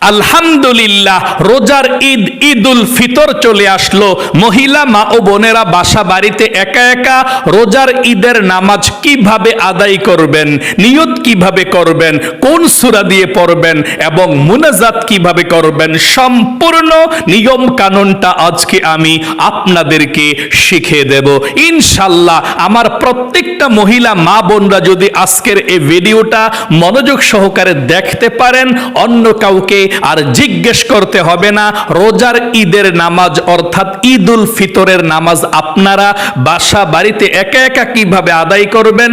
আলহামদুলিল্লাহ, রোজার ঈদ ঈদুল ফিতর চলে আসলো। মহিলা মা ও বোনেরা বাসা বাড়িতে একা একা রোজার ঈদের নামাজ কিভাবে আদায় করবেন, নিয়ত কিভাবে করবেন, কোন সূরা দিয়ে পড়বেন এবং মুনাজাত কিভাবে করবেন, সম্পূর্ণ নিয়ম কানুনটা আজকে আমি আপনাদেরকে শিখিয়ে দেব ইনশাআল্লাহ। আমার প্রত্যেকটা মহিলা মা বোনরা যদি আজকের এই ভিডিওটা মনোযোগ সহকারে দেখতে পারেন, অন্য কাউকে আর জিজ্ঞেস করতে হবে না। রোজার ঈদের নামাজ অর্থাৎ ঈদুল ফিতরের নামাজ আপনারা বাসা বাড়িতে একা একা কিভাবে আদায় করবেন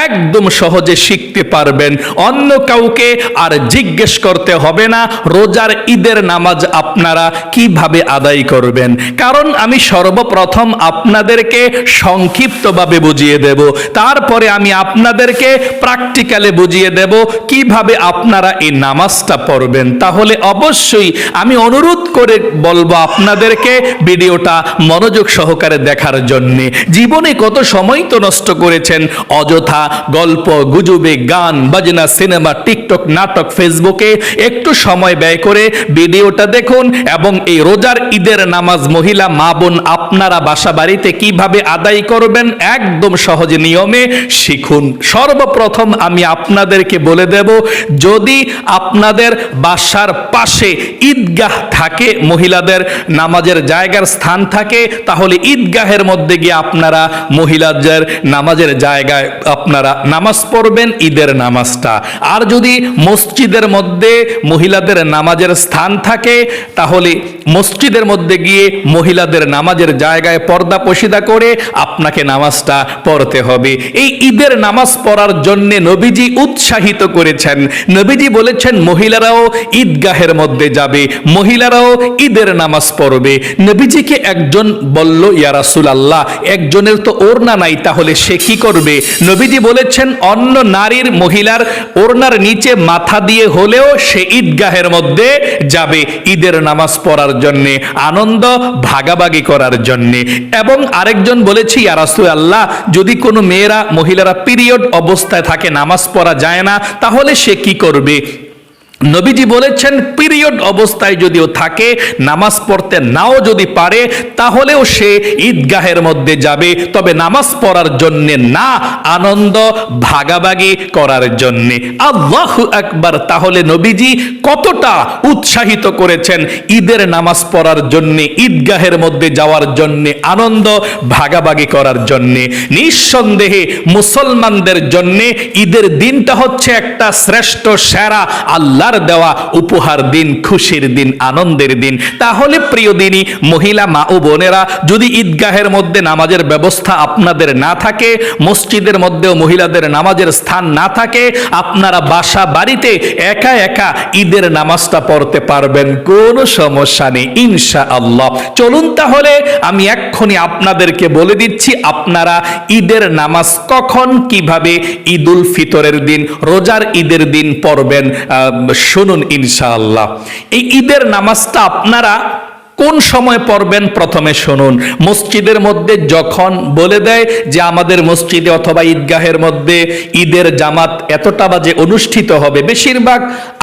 একদম সহজে শিখতে পারবেন। অন্য কাউকে আর জিজ্ঞেস করতে হবে না রোজার ঈদের নামাজ আপনারা কিভাবে আদায় করবেন, কারণ আমি সর্বপ্রথম আপনাদেরকে সংক্ষিপ্তভাবে বুঝিয়ে দেব, তারপরে আমি আপনাদেরকে প্র্যাকটিক্যালে বুঝিয়ে দেব কিভাবে আপনারা এই নামাজটা পড়বেন। তাহলে অবশ্যই আমি অনুরোধ করে বলবো আপনাদেরকে ভিডিওটা মনোযোগ সহকারে দেখার জন্য। জীবনে কত সময় তো নষ্ট করেছেন অযথা গল্প গুজবে, গান বাজনা, সিনেমা, টিকটক, নাটক, ফেসবুকে। একটু সময় ব্যয় করে ভিডিওটা দেখুন এবং এই রোজার ঈদের নামাজ মহিলা মা বোন আপনারা বাসা বাড়িতে কিভাবে আদায় করবেন একদম সহজ নিয়মে শিখুন। সর্বপ্রথম আমি আপনাদেরকে বলে দেব, যদি আপনাদের বাসার পাশে ঈদগাহ থাকে, মহিলাদের নামাজের জায়গার স্থান থাকে, তাহলে ঈদগাহের মধ্যে গিয়ে আপনারা মহিলাদের নামাজের জায়গায় আপনারা নামাজ পড়বেন ঈদের নামাজটা। আর যদি মসজিদের মধ্যে মহিলাদের নামাজের স্থান থাকে, তাহলে মসজিদের মধ্যে গিয়ে মহিলাদের নামাজের জায়গায় পর্দা পশিদা করে আপনাকে নামাজটা পড়তে হবে। এই ঈদের নামাজ পড়ার জন্য নবীজি উৎসাহিত করেছেন। নবীজি বলেছেন মহিলারাও ঈদগাহের মধ্যে যাবে, মহিলারাও ঈদের নামাজ পড়বে। নবীজিকে একজন বলল, ইয়া রাসূলুল্লাহ, একজনের তো ওড়না নাই, তাহলে সে কি করবে? নবীজি বলেছেন অন্য নারীর মহিলার ওড়নার নিচে মাথা দিয়ে হলেও সে ঈদগাহের মধ্যে যাবে ঈদের নামাজ পড়ার জন্য, আনন্দ ভাগাভাগি করার জন্য। এবং আরেকজন বলেছে, ইয়া রাসূলুল্লাহ, যদি কোনো মহিলারা পিরিয়ড অবস্থায় থাকে, নামাজ পড়া যায় না, তাহলে সে কি করবে? নবীজি বলেছেন পিরিয়ড অবস্থায় যদিও থাকে, নামাজ পড়তে নাও যদি পারে, তাহলেও সে ঈদগাহের মধ্যে যাবে, তবে নামাজ পড়ার জন্য না, আনন্দ ভাগাভাগি করার জন্য। আল্লাহু আকবার। তাহলে নবীজি কতটা উৎসাহিত করেছেন ঈদের নামাজ পড়ার জন্য, ঈদগাহের মধ্যে যাওয়ার জন্য, আনন্দ ভাগাভাগি করার জন্য। নিঃসন্দেহে মুসলমানদের জন্য ঈদের দিনটা হচ্ছে একটা শ্রেষ্ঠ সেরা আল্লাহর দেওয়া উপহার দিন, খুশির দিন, আনন্দের দিন। তাহলে প্রিয় দিনী মহিলা মা ও বোনেরা, যদি ঈদগাহের মধ্যে নামাজের ব্যবস্থা আপনাদের না থাকে, মসজিদের মধ্যেও মহিলাদের নামাজের স্থান না থাকে, আপনারা বাসা বাড়িতে একা একা ঈদের নামাজটা পড়তে পারবেন, কোনো সমস্যা নেই ইনশাআল্লাহ। চলুন তাহলে আমি এক্ষুনি আপনাদেরকে বলে দিচ্ছি আপনারা ঈদের নামাজ কখন কিভাবে ঈদুল ফিতরের দিন, রোজার ঈদের দিন পড়বেন। শুনুন ইনশাআল্লাহ। এই ঈদের নামাজটা আপনারা কোন সময় পড়বেন প্রথমে শুনুন। মসজিদের মধ্যে যখন বলে দেয় যে আমাদের মসজিদে অথবা ঈদগাহের মধ্যে ঈদের জামাত এতটা বাজে অনুষ্ঠিত হবে, বেশিরভাগ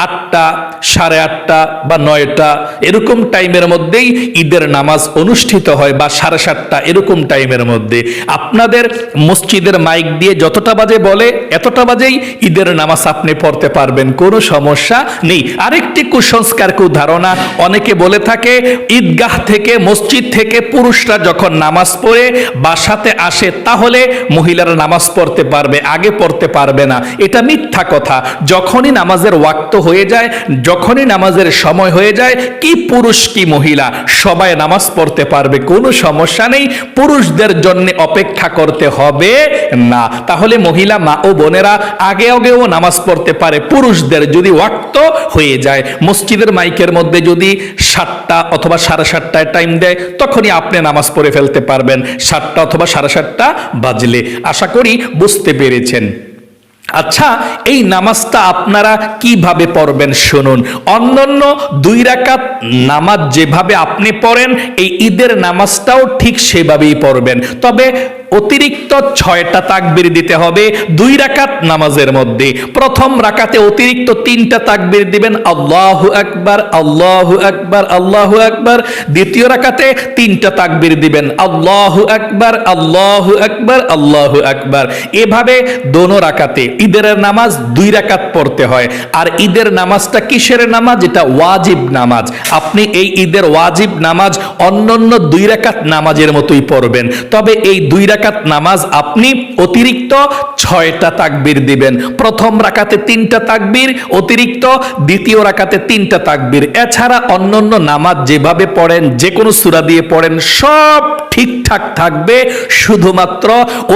8টা, 8:30 বা 9টা এরকম টাইমের মধ্যেই ঈদের নামাজ অনুষ্ঠিত হয়, বা 7:30 এরকম টাইমের মধ্যে আপনাদের মসজিদের মাইক দিয়ে যতটা বাজে বলে এতটা বাজেই ঈদের নামাজ আপনি পড়তে পারবেন, কোনো সমস্যা নেই। আরেকটি কুসংস্কার, কুধারণা অনেকে বলে থাকে ঈদগাহ থেকে, মসজিদ থেকে পুরুষরা যখন নামাজ পড়ে বাসাতে আসে তাহলে মহিলারা নামাজ পড়তে পারবে, আগে পড়তে পারবে না। এটা মিথ্যা কথা। যখনই নামাজের ওয়াক্ত হয়ে যায়, যখনই নামাজের সময় হয়ে যায়, কি পুরুষ কি মহিলা সবাই নামাজ পড়তে পারবে, কোনো সমস্যা নেই। পুরুষদের জন্য অপেক্ষা করতে হবে না। তাহলে মহিলা মা ও বোনেরা আগেও নামাজ পড়তে পারে পুরুষদের যদি ওয়াক্ত হয়ে যায়। মসজিদের মাইকের মধ্যে যদি 7টা অথবা 7:30 টাইম দেয়, তখনই আপনি নামাজ পড়ে ফেলতে পারবেন 7টা অথবা 7:30 বাজলে। আশা করি বুঝতে পেরেছেন। আচ্ছা, এই নামাজটা আপনারা কিভাবে পড়বেন শুনুন। অন্যান্য 2 রাকাত নামাজ যেভাবে আপনি পড়েন, এই ঈদের নামাজটাও ঠিক সেভাবেই পড়বেন। তবে অতিরিক্ত 6টা তাকবীর দিতে হবে 2 রাকাত নামাজের মধ্যে। প্রথম রাকাতে অতিরিক্ত 3টা তাকবীর দিবেন, আল্লাহু আকবার, আল্লাহু আকবার, আল্লাহু আকবার। দ্বিতীয় রাকাতে 3টা তাকবীর দিবেন, আল্লাহু আকবার, আল্লাহু আকবার, আল্লাহু আকবার। এভাবে দোনো রাকাতে, ঈদের নামাজ 2 রাকাত পড়তে হয়। আর ঈদের নামাজটা কিসের নামাজ? এটা ওয়াজিব নামাজ। আপনি এই ঈদের ওয়াজিব নামাজ অন্যান্য 2 রাকাত নামাজের মতোই পড়বেন, তবে এই 2 রাকাত নামাজ আপনি অতিরিক্ত 6টা তাকবীর দিবেন। প্রথম রাকাতে 3টা তাকবীর অতিরিক্ত, দ্বিতীয় রাকাতে 3টা তাকবীর। এছাড়া অন্যান্য নামাজ যেভাবে পড়েন, যে কোনো সূরা দিয়ে পড়েন, সব ঠিকঠাক থাকবে, শুধুমাত্র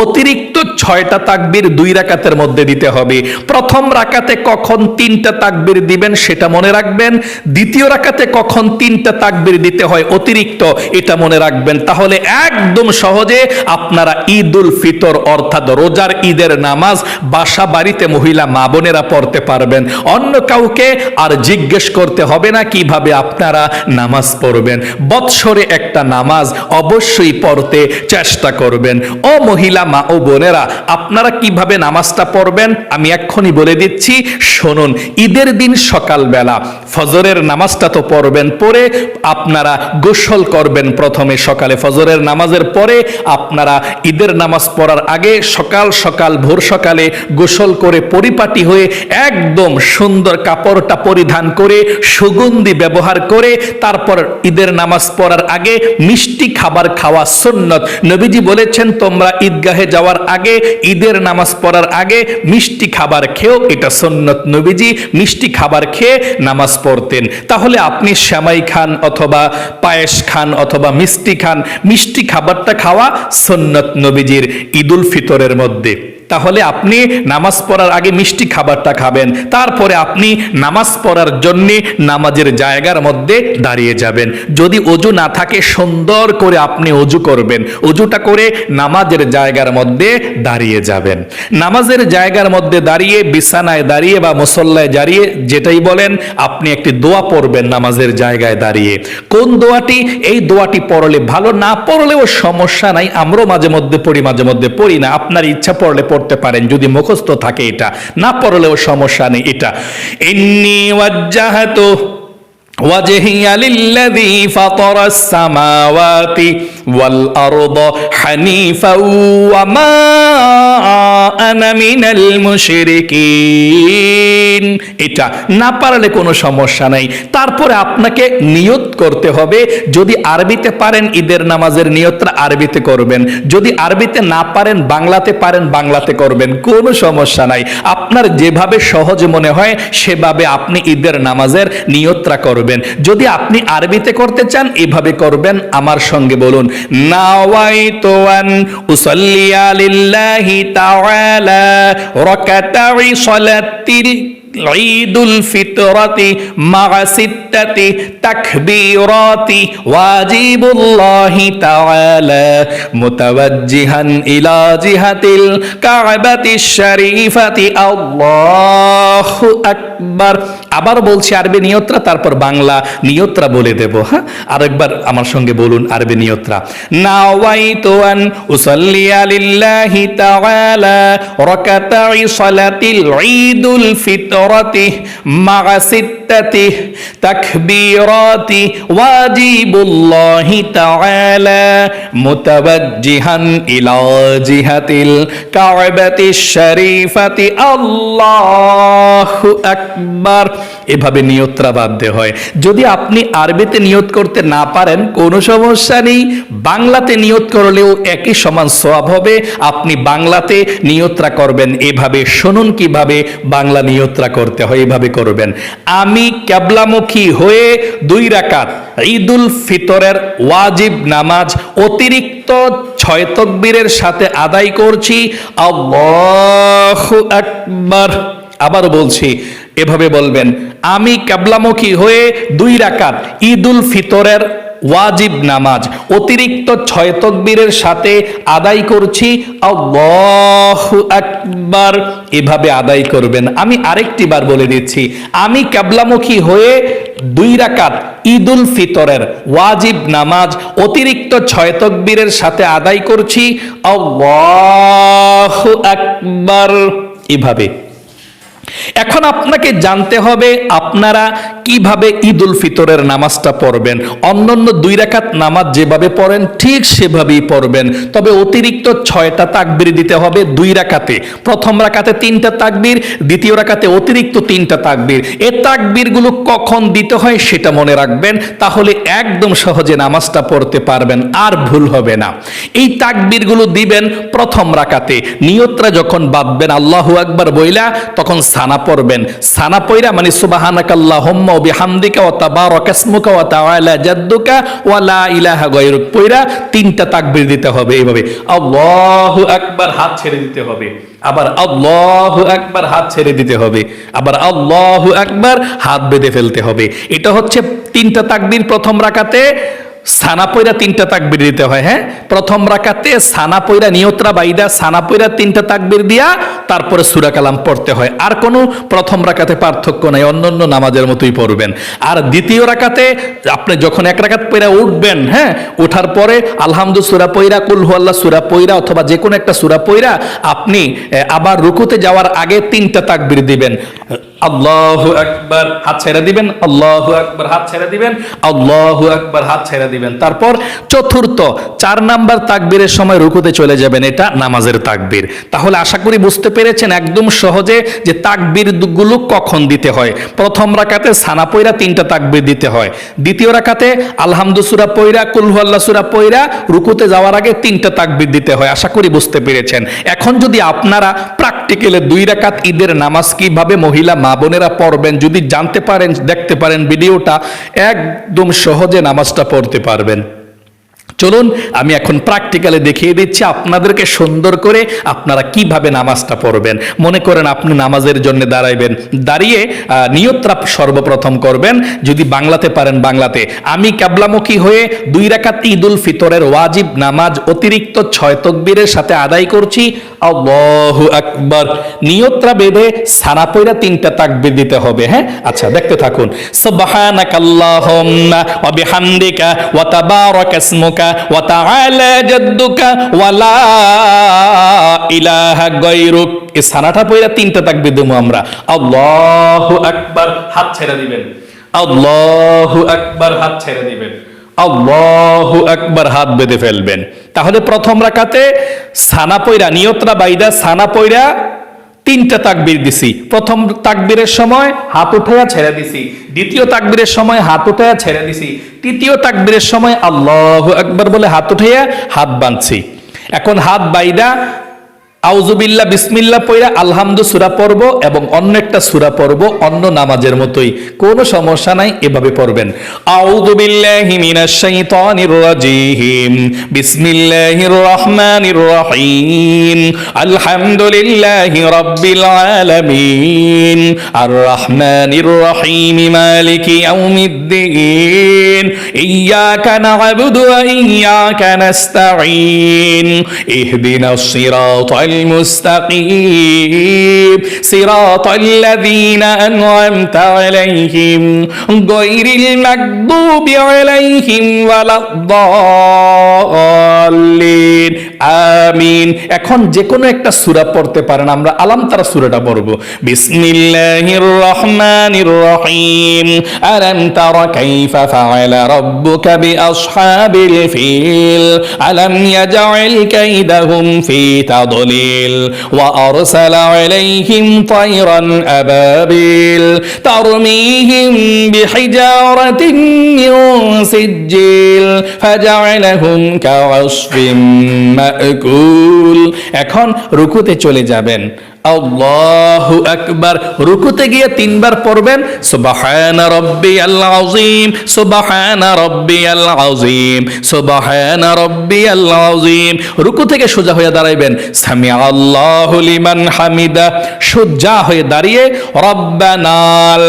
অতিরিক্ত 6টা তাকবীর 2 রাকাতের মধ্যে দিতে হবে। প্রথম রাকাতে কখন 3টা তাকবীর দিবেন সেটা মনে রাখবেন, দ্বিতীয় রাকাতে কখন 3টা তাকবীর দিতে হয় অতিরিক্ত, এটা মনে রাখবেন। তাহলে একদম সহজে আপনারা ঈদুল ফিতর অর্থাৎ রোজার ঈদের নামাজ বাসা বাড়িতে মহিলা মা বোনেরা পড়তে পারবেন। অন্য কাউকে আর জিজ্ঞেস করতে হবে না কিভাবে আপনারা নামাজ পড়বেন। বৎসরে একটা নামাজ অবশ্যই পড়তে চেষ্টা করবেন। ও মহিলা মা ও বোনেরা, আপনারা কিভাবে নামাজটা পড়বেন আমি এক্ষুনি বলে দিচ্ছি, শুনুন। ঈদের দিন সকালবেলা ফজরের নামাজটা তো পড়বেন, পরে আপনারা গোসল করবেন। প্রথমে সকালে ফজরের নামাজের পরে আপনারা ঈদের নামাজ পড়ার আগে সকাল সকাল ভোর সকালে গোসল করে পরিপাটি হয়ে একদম সুন্দর কাপড়টা পরিধান করে সুগন্ধি ব্যবহার করে তারপর ঈদের নামাজ পড়ার আগে মিষ্টি খাবার খাওয়া সুন্নত। নবীজি বলেছেন তোমরা ঈদগাহে যাওয়ার আগে, ঈদের নামাজ পড়ার আগে মিষ্টি খাবার খেও, এটা সুন্নত। নবীজি মিষ্টি খাবার খেয়ে নামাজ পড়তেন। তাহলে আপনি সেমাই খান অথবা পায়েস খান অথবা মিষ্টি খান, মিষ্টি খাবারটা খাওয়া সুন্নত নবীজির ঈদুল ফিতরের মধ্যে। তাহলে আপনি নামাজ পড়ার আগে মিষ্টি খাবারটা খাবেন, তারপরে আপনি নামাজ পড়ার জন্য নামাজের জায়গার মধ্যে দাঁড়িয়ে যাবেন। যদি অজু না থাকে সুন্দর করে আপনি অজু করবেন, অজুটা করে নামাজের জায়গার মধ্যে দাঁড়িয়ে যাবেন। নামাজের জায়গার মধ্যে দাঁড়িয়ে, বিছানায় দাঁড়িয়ে বা মুসল্লায় দাঁড়িয়ে, যেটাই বলেন, আপনি একটি দোয়া পড়বেন নামাজের জায়গায় দাঁড়িয়ে। কোন দোয়াটি? এই দোয়াটি পড়লে ভালো, না পড়লেও সমস্যা নাই, আমরাও মাঝে মধ্যে পড়ি, মাঝে মধ্যে পড়ি না। আপনার ইচ্ছা পড়লে পড়তে পারেন, যদি মুখস্থ থাকে এটা, না পড়লেও সমস্যা নেই। এটা ইন্নী ওয়াজ্জাহাতু ওয়াজহিয়া লিল্লাযী ফাতারাস সামাওয়াতি ওয়াল আরদা হানিফাও ওয়া মা আনা মিনাল মুশরিকিন। এটা না পারলে কোনো সমস্যা নাই। তারপরে আপনাকে নিয়ত করতে হবে। যদি আরবিতে পারেন ঈদের নামাজের নিয়তটা আরবিতে করবেন, যদি আরবিতে না পারেন বাংলাতে পারেন বাংলাতে করবেন, কোনো সমস্যা নাই। আপনার যেভাবে সহজ মনে হয় সেভাবে আপনি ঈদের নামাজের নিয়তটা করবেন। যদি আপনি আরবিতে করতে চান এভাবে করবেন, আমার সঙ্গে বলুন, নাওয়াইতু আন উসাল্লিয়া লিল্লাহি তাআলা রাকাতাই সালাতিল ঈদুল ফিতরাতি মা সিত্তাতি তাকবীরাতি ওয়াজিবুল্লাহি তাআলা মুতাওয়াজ্জিহান ইলা জিহাতিল কাবাতিশ শরীফাতি আল্লাহু আকবার। আবার বলছি আরবি নিয়তরা, তারপর বাংলা নিয়তরা বলে দেব। হ্যাঁ, আরেকবার আমার সঙ্গে বলুন আরবি নিয়তরা। নাওয়াইতু আন উসাল্লিয়া লিল্লাহি তাআলা রাকাতাই সালাতিল ঈদুল ফিতরাতি মা সিত্তাতি তাকবীরাতি ওয়াজিবুল্লাহি তাআলা মুতাওয়াজ্জিহান ইলা জিহাতিল কাবাতিশ শরীফাতি আল্লাহু আকবার। এভাবে নিয়তরা বাঁধতে হয়। যদি আপনি আরবিতে নিয়ত করতে না পারেন কোনো সমস্যা নেই, বাংলাতে নিয়ত করলেও একই সমান সওয়াব হবে। আপনি বাংলাতে নিয়তরা করবেন। এভাবে শুনুন কিভাবে বাংলা নিয়তরা করতে হয়, এভাবে করবেন। আমি কিবলামুখী হয়ে 2 রাকাত ঈদুল ফিতরের ওয়াজিব নামাজ অতিরিক্ত 6 তাকবীরের সাথে আদায় করছি, আল্লাহু আকবার। আবার বলছি, এভাবে বলবেন, আমি কিবলামুখী হয়ে 2 রাকাত ঈদুল ফিতরের ওয়াজিব নামাজ অতিরিক্ত 6 তাকবীরের সাথে আদায় করছি আল্লাহু আকবার, এভাবে আদায় করবেন। আমি আরেকটি বার বলে দিচ্ছি, আমি কিবলামুখী হয়ে 2 রাকাত ঈদুল ফিতরের ওয়াজিব নামাজ অতিরিক্ত 6 তাকবীরের সাথে আদায় করছি আল্লাহু আকবার, এভাবে। এখন আপনাকে জানতে হবে আপনারা কিভাবে ঈদুল ফিতরের নামাজটা পড়বেন। অন্যান্য 2 রাকাত নামাজ যেভাবে পড়েন ঠিক সেভাবেই পড়বেন, তবে অতিরিক্ত 6টা তাকবীর দিতে হবে 2 রাকাতে। প্রথম রাকাতে 3টা তাকবীর, দ্বিতীয় রাকাতে অতিরিক্ত 3টা তাকবীর। এই তাকবীরগুলো কখন দিতে হয় সেটা মনে রাখবেন, তাহলে একদম সহজে নামাজটা পড়তে পারবেন, আর ভুল হবে না। এই তাকবীরগুলো দিবেন প্রথম রাকাতে। নিয়তরা যখন বাঁধবেন আল্লাহু আকবার বইলা, তখন সানা পড়বেন। সানা পয়রা মানে সুবহানাকাল্লাহুম্মা ওয়া বিহামদিকা ওয়া তাবারাকা ইসমুকা ওয়া তাআলা জাদ্দুকা ওয়া লা ইলাহা গায়রুক পয়রা 3টা তাকবীর দিতে হবে এইভাবে। আল্লাহু আকবার, হাত ছেড়ে দিতে হবে, আবার আল্লাহু আকবার, হাত ছেড়ে দিতে হবে, আবার আল্লাহু আকবার, হাত বেঁধে ফেলতে হবে। এটা হচ্ছে 3টা তাকবীর প্রথম রাকাতে। সানা পয়রা 3টা তাকবীর দিতে হয়। হ্যাঁ, প্রথম রাকাতে সানা পয়রা নিয়তরা বাইদা সানা পয়রা 3টা তাকবীর দিয়া তারপরে সূরা কালাম পড়তে হয়। আর কোনো প্রথম রাকাতে পার্থক্য নাই, অন্যান্য নামাজের মতোই পড়বেন। আর দ্বিতীয় রাকাতে আপনি যখন 1 রাকাত পয়রা উঠবেন, হ্যাঁ, ওঠার পরে আলহামদু সূরা পয়রা, কুল হুয়াল্লাহ সূরা পয়রা অথবা যে কোনো একটা সূরা পয়রা আপনি আবার রুকুতে যাওয়ার আগে 3টা তাকবীর দিবেন। আল্লাহু আকবার, হাত ছেড়ে দিবেন, আল্লাহু আকবার, হাত ছেড়ে দিবেন, আল্লাহু আকবার, হাত ছেড়ে দিবেন। তারপর চতুর্থ 4 নাম্বার তাকবীরের সময় রুকুতে চলে যাবেন। এটা নামাজের তাকবীর। তাহলে আশা করি বুঝতে পেরেছেন একদম সহজে যে তাকবীর গুলো কখন দিতে হয়। প্রথম রাকাতে সানা পয়রা 3টা তাকবীর দিতে হয়, দ্বিতীয় রাকাতে আলহামদু সূরা পয়রা, কুল হুয়াল্লাহ সূরা পয়রা, রুকুতে যাওয়ার আগে 3টা তাকবীর দিতে হয়। আশা করি বুঝতে পেরেছেন। এখন যদি আপনারা প্র্যাকটিক্যালে 2 রাকাত ঈদের নামাজ কিভাবে মহিলা মা বোনেরা পড়বেন যদি জানতে পারেন, দেখতে পারেন ভিডিওটা, একদম সহজে নামাজটা পড়তে পারবেন। চলুন আমি এখন প্র্যাকটিক্যালি দেখিয়ে দিচ্ছি আপনাদেরকে সুন্দর করে আপনারা কিভাবে নামাজটা পড়বেন। মনে করেন আপনি নামাজের জন্য দাঁড়াইবেন, দাঁড়িয়ে নিয়তটা সর্বপ্রথম করবেন, যদি বাংলাতে পারেন বাংলাতে। আমি কিবলামুখী হয়ে 2 রাকাত ঈদুল ফিতরের ওয়াজিব নামাজ অতিরিক্ত 6 তাকবীরের সাথে আদায় করছি আল্লাহু আকবার। নিয়তটা বেঁধে সানা পয়রা 3টা তাকবীর দিতে হবে। হ্যাঁ, আচ্ছা দেখতে থাকুন। সুবহানাকাল্লাহুম্মা ওয়া বিহামদিকা ওয়া তাবারাকা ইসমুকা ওয়া তাআলা জাদ্দুকা ওয়া লা ইলাহা গায়রুক। এই সানাটা পয়রা 3টা তাকবীর দেবো আমরা। আল্লাহু আকবার, হাত ছেড়ে দিবেন, আল্লাহু আকবার, হাত ছেড়ে দিবেন, আল্লাহু আকবার, হাত বেঁধে ফেলবেন। তাহলে প্রথম রাকাতে সানা পয়রা নিয়তরা বাইদা সানা পয়রা 3টা তাকবীর দিছি। প্রথম তাকবীরের সময় হাত উঠাইয়া ছেড়ে দিছি, দ্বিতীয় তাকবীরের সময় হাত উঠাইয়া ছেড়ে দিছি, তৃতীয় তাকবীরের সময় আল্লাহু আকবার বলে হাত উঠাইয়া হাত বাঁধছি। এখন হাত বাইদা আউযুবিল্লাহ বিসমিল্লাহ পয়রা আলহামদু সূরা পড়ব এবং অন্য একটা সূরা পড়ব অন্য নামাজের মতোই, কোনো সমস্যা নাই, এভাবে পড়বেন। আউযু বিল্লাহি মিনাশ শাইতানির রাজিম, বিসমিল্লাহির রহমানির রহিম, আলহামদুলিল্লাহি রাব্বিল আলামিন, আর রহমানির রহিম, মালিকি ইয়াউমিদ্দিন, ইয়াকা না'বুদু ওয়া ইয়াকা নাস্তাঈন, ইহদিনাস সিরাতাল المستقيم صراط الذين أنعمت عليهم غير المغضوب عليهم ولا الضالين আমিন। এখন যে কোনো একটা সূরা পড়তে পারেন। আমরা আলাম তারা সূরাটা পড়ব। বিসমিল্লাহির রহমানির রহিম, আলাম তারা কাইফা ফাআলা রাব্বুকা বিআসহাবিল ফিল, আলাম ইয়াজআল কাইদাহুম ফি তাদলিল, ওয়া আরসালা আলাইহিম তায়রান আবাবিল তারমিহিম বিহিজারাতিন মিন সিজ্জিল ফাজআলাহুম কাআসফিন মাকুল। এখন রুকুতে চলে যাবেন। আল্লাহু আকবার। রুকুতে গিয়ে তিনবার পড়বেন সুবহান রাব্বিয়াল আযীম, সুবহান রাব্বিয়াল আযীম, সুবহান রাব্বিয়াল আযীম। রুকু থেকে সোজা হয়ে দাঁড়াইবেন, সামি আল্লাহু লিমান হামিদা, সোজা হয়ে দাঁড়িয়ে রব্বানা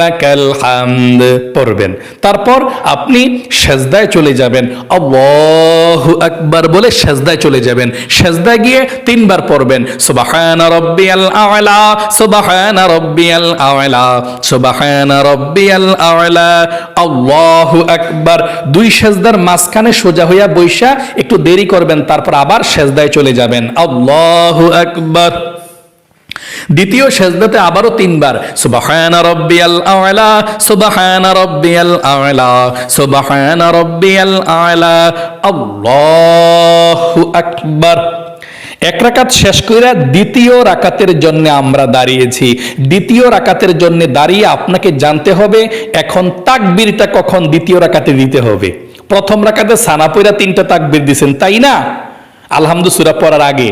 লাকাল হামদ পড়বেন। তারপর আপনি সেজদায় চলে যাবেন, আল্লাহু আকবার বলে সেজদায় চলে যাবেন। সেজদায় গিয়ে তিনবার পড়বেন সুবহান রাব্বিয়াল আ'লা, সুবহান রাব্বিয়াল আ'লা, সুবহান রাব্বিয়াল আ'লা, আল্লাহু আকবার। দুই সেজদার মাঝখানে সোজা হইয়া বৈশা একটু দেরি করবেন, তারপর আবার সেজদায় চলে যাবেন, আল্লাহু আকবার। দ্বিতীয় সেজদাতে আবারও তিনবার সুবহান রাব্বিয়াল আ'লা, সুবহান রাব্বিয়াল আ'লা, সুবহান রাব্বিয়াল আ'লা, আল্লাহু আকবার। এক রাকাত শেষ কইরা দ্বিতীয় রাকাতের জন্য আমরা দাঁড়িয়েছি। দ্বিতীয় রাকাতের জন্য দাঁড়িয়ে আপনাকে জানতে হবে এখন তাকবীরটা কখন দ্বিতীয় রাকাতে দিতে হবে। প্রথম রাকাতে সানা পয়রা তিনটা তাকবীর দিবেন, তাই না? আলহামদু সূরা পড়ার আগে।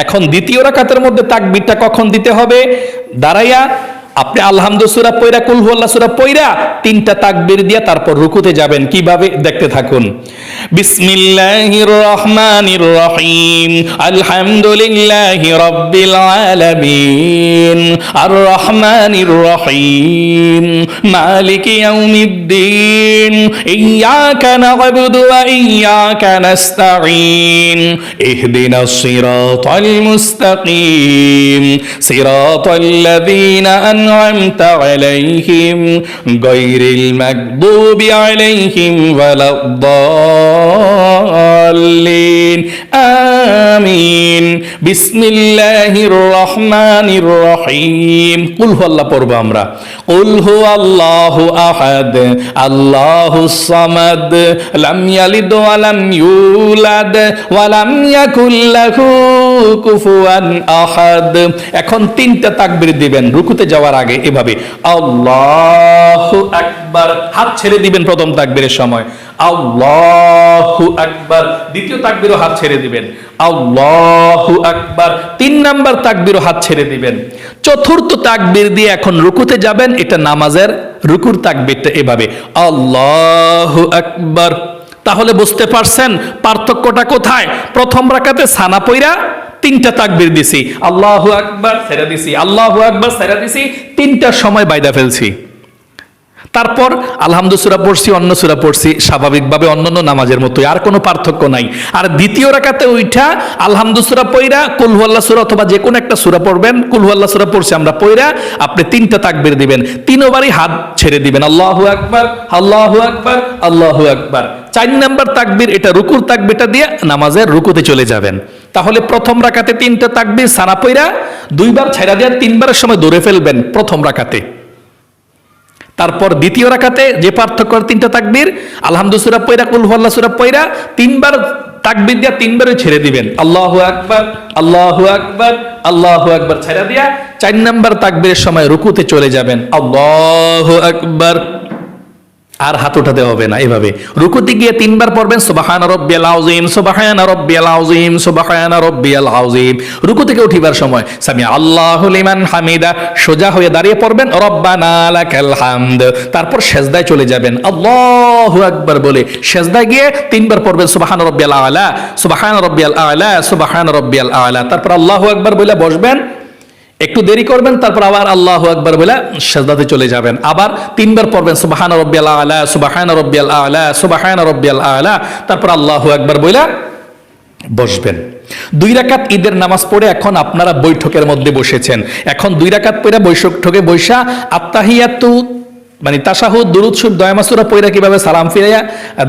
এখন দ্বিতীয় রাকাতের মধ্যে তাকবীরটা কখন দিতে হবে? দাঁড়াইয়া আপনি আলহামদু সূরা পয়রা, কুল হুয়াল্লাহ সূরা পয়রা তিনটা তাকবীর দিয়া তারপর রুকুতে যাবেন। কিভাবে দেখতে থাকুন। বিসমিল্লাহির রহমানির রহিম, আলহামদুলিল্লাহি রাব্বিল আলামিন, আর রহমানির রহিম, মালিকি ইয়াউমিদ্দিন, ইয়্যাকা না'বুদু ওয়া ইয়্যাকা নাস্তাঈন, ইহদিনাস সিরাতাল মুস্তাকিম, সিরাতাল্লাযীনা أنعمت عليهم غير المغضوب عليهم ولا الضالين آمين بسم الله الرحمن الرحيم قل هو الله পড়ব আমরা قل هو الله أحد الله الصمد لم يلد ولم يولد ولم يكن له কুফুয়ান আহাদ। এখন তিনটা তাকবীর দিবেন রুকুতে যাওয়ার আগে এভাবে আল্লাহু আকবার, হাত ছেড়ে দিবেন প্রথম তাকবীরের সময়, আল্লাহু আকবার। দ্বিতীয় তাকবীরও হাত ছেড়ে দিবেন, আল্লাহু আকবার। তিন নাম্বার তাকবীরও হাত ছেড়ে দিবেন। চতুর্থ তাকবীর দিয়ে এখন রুকুতে যাবেন, এটা নামাজের রুকুর তাকবীরটা এভাবে আল্লাহু আকবার। তাহলে বুঝতে পারছেন পার্থক্যটা কোথায়? প্রথম রাকাতে সানা পয়রা তিনটা তাকবীর দিছি, আল্লাহু আকবার ছেড়ে দিছি, আল্লাহু আকবার ছেড়ে দিছি, তিনটার সময় বাইদা ফেলছি। তারপর আলহামদু সূরা পড়ছি, অন্য সূরা পড়ছি, স্বাভাবিকভাবে অন্যান্য নামাজের মতোই, আর কোনো পার্থক্য নাই। আর দ্বিতীয় রাকাতে ওইটা আলহামদু সূরা পড়া, কুল হুয়াল্লাহ সূরা অথবা যে কোনো একটা সূরা পড়বেন, কুল হুয়াল্লাহ সূরা পড়ছি আমরা পড়া, আপনি তিনটা তাকবীর দিবেন, তিনবারই হাত ছেড়ে দিবেন, আল্লাহু আকবার, আল্লাহু আকবার, আল্লাহু আকবার। 4 নাম্বার তাকবীর এটা রুকুর তাকবীরটা দিয়ে নামাজের রুকুতে চলে যাবেন। তাহলে প্রথম রাকাতে তিনটা তাকবীর সানা পয়রা, দুইবার ছেড়া দিয়ে তিনবারের সময় দৌড়ে ফেলবেন প্রথম রাকাতে। তারপর দ্বিতীয় রাকাতে যে পার্থক্য তিনটা তাকবীর, আলহামদু সূরা পয়রা, কুল হুয়াল্লাহ সূরা পয়রা, তিনবার তাকবীর দিয়া তিনবারই ছেড়ে দিবেন, আল্লাহু আকবার, আল্লাহু আকবার, আল্লাহু আকবার ছেড়ে দিয়া 4 নাম্বার তাকবীরের সময় রুকুতে চলে যাবেন, আল্লাহু আকবার। আর হাত উঠাতে হবে না, এভাবে রুকুতে গিয়ে তিনবার পড়বেন সুবহান রাব্বিয়াল আযীম, সুবহান রাব্বিয়াল আযীম, সুবহান রাব্বিয়াল আযীম। রুকু থেকে উঠিবার সময় সামি আল্লাহু লিমান হামিদা, সোজা হয়ে দাঁড়িয়ে পড়বেন রব্বানা লাকাল হামদ। তারপর সেজদায় চলে যাবেন, আল্লাহু আকবার বলে সেজদায় গিয়ে তিনবার পড়বেন সুবহান রাব্বিয়াল আ'লা, সুবহান রাব্বিয়াল আ'লা, সুবহান রাব্বিয়াল আ'লা। তারপর আল্লাহু আকবার বলে বসবেন, একটু দেরি করবেন, তারপর আবার আল্লাহু আকবার বলে সিজদাতে চলে যাবেন। আবার তিনবার পড়বেন সুবহান রাব্বিয়াল আ'লা, সুবহান রাব্বিয়াল আ'লা, সুবহান রাব্বিয়াল আ'লা। তারপর আল্লাহু আকবার বলে বসবেন। 2 রাকাত ঈদের নামাজ পড়ে এখন আপনারা বৈঠকের মধ্যে বসেছেন। এখন 2 রাকাত পড়ে বৈঠকে বৈশা আত্তাহিয়াতু মানে তাশাহুদ, দুরূদ শরীফ, দোয়া মাসুরা পয়রা কিভাবে সালাম ফিরাইয়া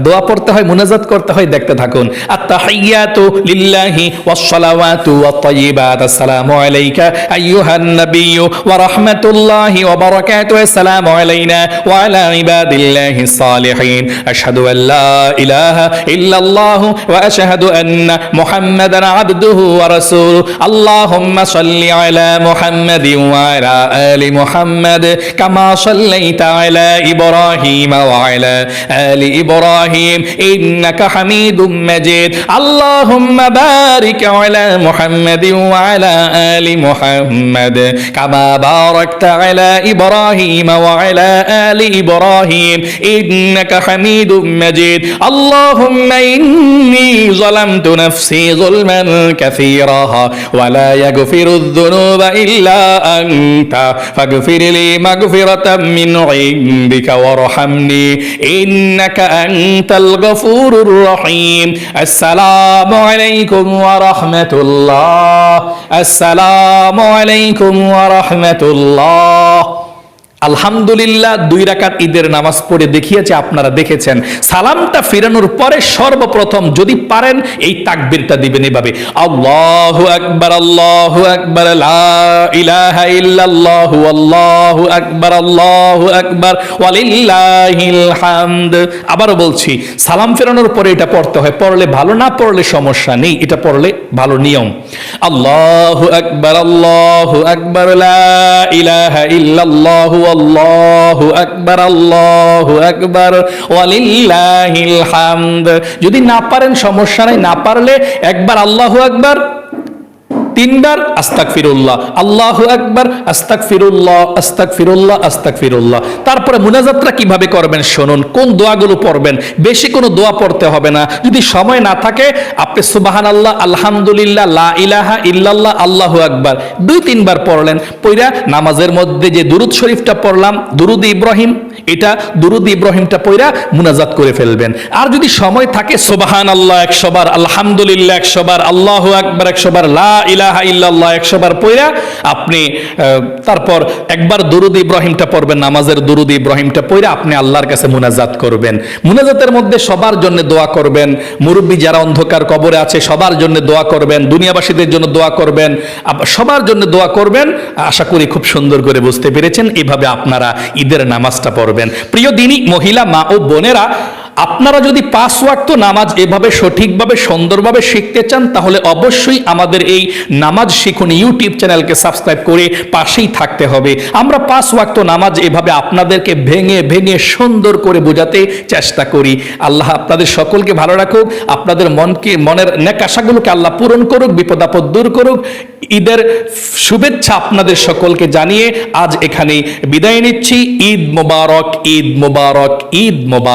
দোয়া পড়তে হয়, মুনাজাত করতে হয় দেখতে থাকুন। আত্তাহিয়াতু লিল্লাহি ওয়াস সালাওয়াতু ওয়াত তাইয়্যিবাত, আসসালামু আলাইকা আইয়ুহান নাবিয়্যু ওয়া রাহমাতুল্লাহি ওয়া বারাকাতুহু, আসসালামু আলাইনা ওয়া আলা ইবাদিল্লাহিস সালিহিন, আশহাদু আল লা ইলাহা ইল্লাল্লাহু ওয়া আশহাদু আন্না মুহাম্মাদান আবদুহু ওয়া রাসূলুহু, আল্লাহুম্মা সাল্লি আলা মুহাম্মাদিন ওয়া আলা আলি মুহাম্মাদ কামা সাল্লাইতা على إبراهيم وعلى آل إبراهيم إنك حميد مجيد اللهم بارك على محمد وعلى آل محمد كما باركت على إبراهيم وعلى آل إبراهيم إنك حميد مجيد اللهم إني ظلمت نفسي ظلما كثيرا ولا يغفر الذنوب إلا أنت فاغفر لي مغفرة من عندك وارحمني إنك أنت الغفور الرحيم السلام عليكم ورحمة الله السلام عليكم ورحمة الله আলহামদুলিল্লাহ 2 রাকাত ঈদের নামাজ পড়ে দেখিয়েছে, আপনারা দেখেছেন। সালামটা ফিরানোর পরে সর্বপ্রথম যদি পারেন এই তাকবীরটা দিবেন এভাবে, আল্লাহু আকবার লা ইলাহা ইল্লাল্লাহ আল্লাহু আকবার ওয়ালিল্লাহিল হামদ। আবারও বলছি, সালাম ফেরানোর পরে এটা পড়তে হয়, পড়লে ভালো, না পড়লে সমস্যা নেই, এটা পড়লে ভালো নিয়ম। আল্লাহু আকবার লা ইলাহা ইল্লাল্লাহ আল্লাহু আকবার ওয়ালিল্লাহিল হামদ। যদি না পারেন সমস্যা নাই, না পারলে একবার আল্লাহু আকবার, 3 বার আস্তাগফিরুল্লাহ, আল্লাহু আকবার, আস্তাগফিরুল্লাহ আস্তাগফিরুল্লাহ আস্তাগফিরুল্লাহ। তারপরে মুনাজাতটা কিভাবে করবেন শুনুন, কোন দোয়াগুলো পড়বেন। বেশি কোনো দোয়া পড়তে হবে না। যদি সময় না থাকে আপনি সুবহানাল্লাহ, আলহামদুলিল্লাহ, লা ইলাহা ইল্লাল্লাহ, আল্লাহু আকবার 2-3 বার পড়লেন। পড়া নামাজের মধ্যে যে দুরূদ শরীফটা পড়লাম, দুরূদ ইব্রাহিম, এটা দুরূদ ইব্রাহিমটা পড়া মুনাজাত করে ফেলবেন। আর যদি সময় থাকে সুবহানাল্লাহ 100 বার, আলহামদুলিল্লাহ 100 বার, আল্লাহু আকবার 100 বার, লা ইলাহা ইল্লাল্লাহ 100 বার পড়া আপনি তারপর একবার দুরূদ ইব্রাহিমটা পড়বেন, নামাজের দুরূদ ইব্রাহিমটা পড়া আপনি আল্লাহর কাছে মুনাজাত করবেন। মুনাজাতের মধ্যে সবার জন্য দোয়া করবেন, মুরব্বী যারা অন্ধকার কবরে আছে সবার জন্য দোয়া করবেন, দুনিয়াবাসীদের জন্য দোয়া করবেন, সবার জন্য দোয়া করবেন। আশা করি খুব সুন্দর করে বুঝতে পেরেছেন। এভাবে আপনারা ঈদের নামাজটা পড়বেন। প্রিয় দিনী মহিলা মা ও বোনেরা, আপনারা যদি 5 ওয়াক্ত নামাজ এভাবে সঠিকভাবে সুন্দরভাবে শিখতে চান তাহলে অবশ্যই আমাদের এই নামাজ শিখুন ইউটিউব চ্যানেলকে সাবস্ক্রাইব করে পাশেই থাকতে হবে। আমরা 5 ওয়াক্ত নামাজ এভাবে আপনাদেরকে ভেঙে ভেঙে সুন্দর করে বোঝাতে চেষ্টা করি। আল্লাহ আপনাদের সকলকে ভালো রাখুক, আপনাদের মনের নেক আশাগুলোকে আল্লাহ পূরণ করুক, বিপদ আপদ দূর করুক। ঈদের শুভেচ্ছা আপনাদের সকলকে জানিয়ে আজ এখানে বিদায় নিচ্ছি। ঈদ মোবারক, ঈদ মোবারক, ঈদ মোবারক।